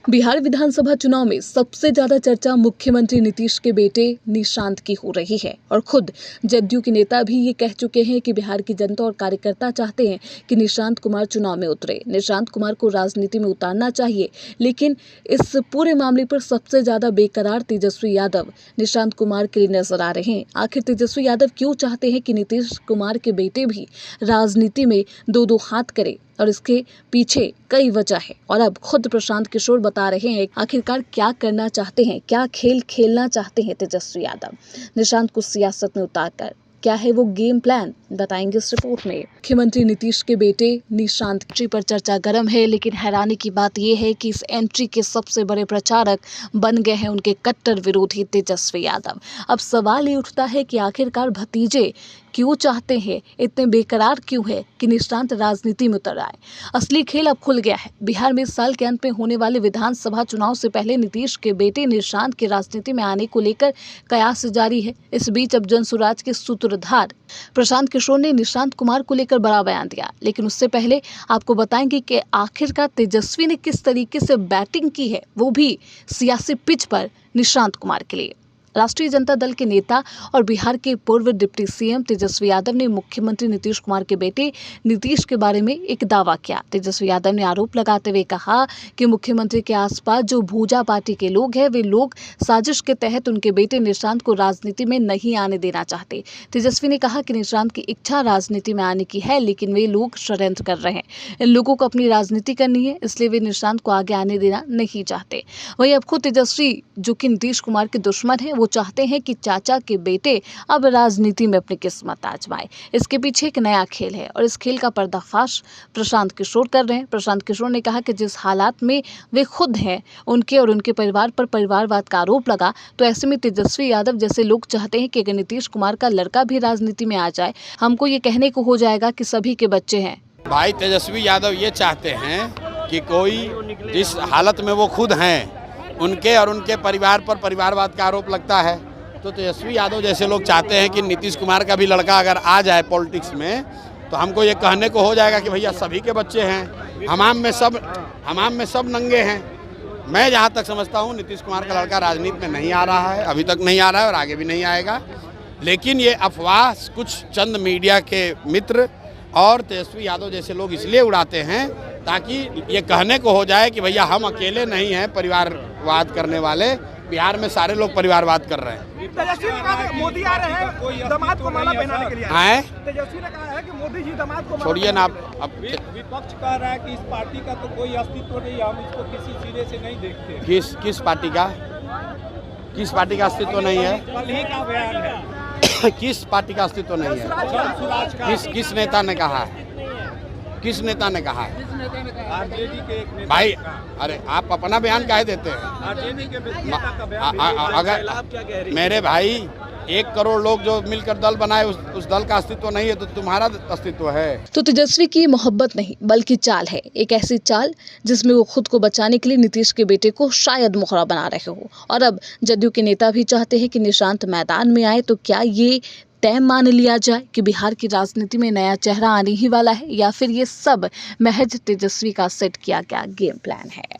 बिहार विधानसभा चुनाव में सबसे ज्यादा चर्चा मुख्यमंत्री नीतीश के बेटे निशांत की हो रही है और खुद जदयू के नेता भी ये कह चुके हैं कि बिहार की जनता और कार्यकर्ता चाहते हैं कि निशांत कुमार चुनाव में उतरे। निशांत कुमार को राजनीति में उतारना चाहिए, लेकिन इस पूरे मामले पर सबसे ज्यादा बेकरार तेजस्वी यादव निशांत कुमार के लिए नजर आ रहे हैं। आखिर तेजस्वी यादव क्यों चाहते हैं कि नीतीश कुमार के बेटे भी राजनीति में दो हाथ करें, और इसके पीछे कई वजह है। और अब खुद प्रशांत किशोर बता रहे हैं आखिरकार क्या करना चाहते हैं, क्या खेल खेलना चाहते हैं तेजस्वी यादव निशांत को सियासत में उतारकर। क्या है वो गेम प्लान, बताएंगे इस रिपोर्ट में। मुख्यमंत्री नीतीश के बेटे निशांत एंट्री पर चर्चा गर्म है, लेकिन हैरानी की बात यह है कि इस एंट्री के सबसे बड़े प्रचारक बन गए हैं उनके कट्टर विरोधी तेजस्वी यादव। अब सवाल ये उठता है कि आखिरकार भतीजे क्यों चाहते हैं, इतने बेकरार क्यों है कि निशांत राजनीति में उतर आए। असली खेल अब खुल गया है। बिहार में इस साल के अंत में होने वाले विधानसभा चुनाव से पहले नीतीश के बेटे निशांत के राजनीति में आने को लेकर कयास जारी है। इस बीच अब जनसुराज के सूत्रधार प्रशांत किशोर ने निशांत कुमार को लेकर बड़ा बयान दिया, लेकिन उससे पहले आपको बताएंगे कि आखिरकार तेजस्वी ने किस तरीके से बैटिंग की है, वो भी सियासी पिच पर निशांत कुमार के लिए। राष्ट्रीय जनता दल के नेता और बिहार के पूर्व डिप्टी सीएम तेजस्वी यादव ने मुख्यमंत्री नीतीश कुमार के बेटे नीतीश के बारे में एक दावा किया। तेजस्वी यादव ने आरोप लगाते हुए कहा कि मुख्यमंत्री के आसपास जो भूजा पार्टी के लोग हैं, वे लोग साजिश के तहत उनके बेटे निशांत को राजनीति में नहीं आने देना चाहते। तेजस्वी ने कहा कि निशांत की इच्छा राजनीति में आने की है, लेकिन वे लोग षड्यंत्र कर रहे हैं। इन लोगों को अपनी राजनीति करनी है, इसलिए वे निशांत को आगे आने देना नहीं चाहते। वहीं अब खुद तेजस्वी, जो कि नीतीश कुमार के दुश्मन है, वो चाहते हैं कि चाचा के बेटे अब राजनीति में अपनी किस्मत आजमाए। इसके पीछे एक नया खेल है और इस खेल का पर्दाफाश प्रशांत किशोर कर रहे हैं। प्रशांत किशोर ने कहा कि जिस हालात में वे खुद हैं, उनके और उनके परिवार पर परिवारवाद का आरोप लगा, तो ऐसे में तेजस्वी यादव जैसे लोग चाहते हैं कि अगर नीतीश कुमार का लड़का भी राजनीति में आ जाए, हमको ये कहने को हो जाएगा कि सभी के बच्चे हैं। भाई तेजस्वी यादव ये चाहते हैं कि कोई जिस हालत में वो खुद हैं, उनके और उनके परिवार पर परिवारवाद का आरोप लगता है, तो तेजस्वी यादव जैसे लोग चाहते हैं कि नीतीश कुमार का भी लड़का अगर आ जाए पॉलिटिक्स में, तो हमको ये कहने को हो जाएगा कि भैया सभी के बच्चे हैं, हमाम में सब नंगे हैं। मैं जहाँ तक समझता हूँ नीतीश कुमार का लड़का राजनीति में नहीं आ रहा है, अभी तक नहीं आ रहा है और आगे भी नहीं आएगा। लेकिन ये अफवाह कुछ चंद मीडिया के मित्र और तेजस्वी यादव जैसे लोग इसलिए उड़ाते हैं ताकि ये कहने को हो जाए कि भैया हम अकेले नहीं हैं परिवारवाद करने वाले, बिहार में सारे लोग परिवारवाद कर रहे हैं। तेजस्वी ने कहा कि मोदी आ रहे हैं दामाद को माला पहनाने के लिए आए। तेजस्वी ने कहा है कि मोदी जी दामाद को, छोड़िए ना अब विपक्ष कह रहा है कि इस पार्टी का तो कोई अस्तित्व नहीं है, हम इसको किसी सिरे से नहीं देखते। किस पार्टी का अस्तित्व नहीं है? कल ही का बयान है। किस पार्टी का अस्तित्व नहीं है? किस नेता ने कहा है? किस नेता ने कहा है? आरजेडी के एक नेता। भाई अरे आप अपना बयान काहे देते हैं? आरजेडी के नेता का बयान। अगर मेरे भाई 1 करोड़ लोग जो मिलकर दल बनाए, उस दल का अस्तित्व नहीं है तो तुम्हारा अस्तित्व है। तो तेजस्वी की मोहब्बत नहीं बल्कि चाल है, एक ऐसी चाल जिसमें वो खुद को बचाने के लिए नीतीश के बेटे को शायद मोहरा बना रहे हो। और अब जदयू के नेता भी चाहते हैं कि निशांत मैदान में आए, तो क्या ये तय मान लिया जाए कि बिहार की राजनीति में नया चेहरा आने ही वाला है, या फिर ये सब महज तेजस्वी का सेट किया गया गेम प्लान है?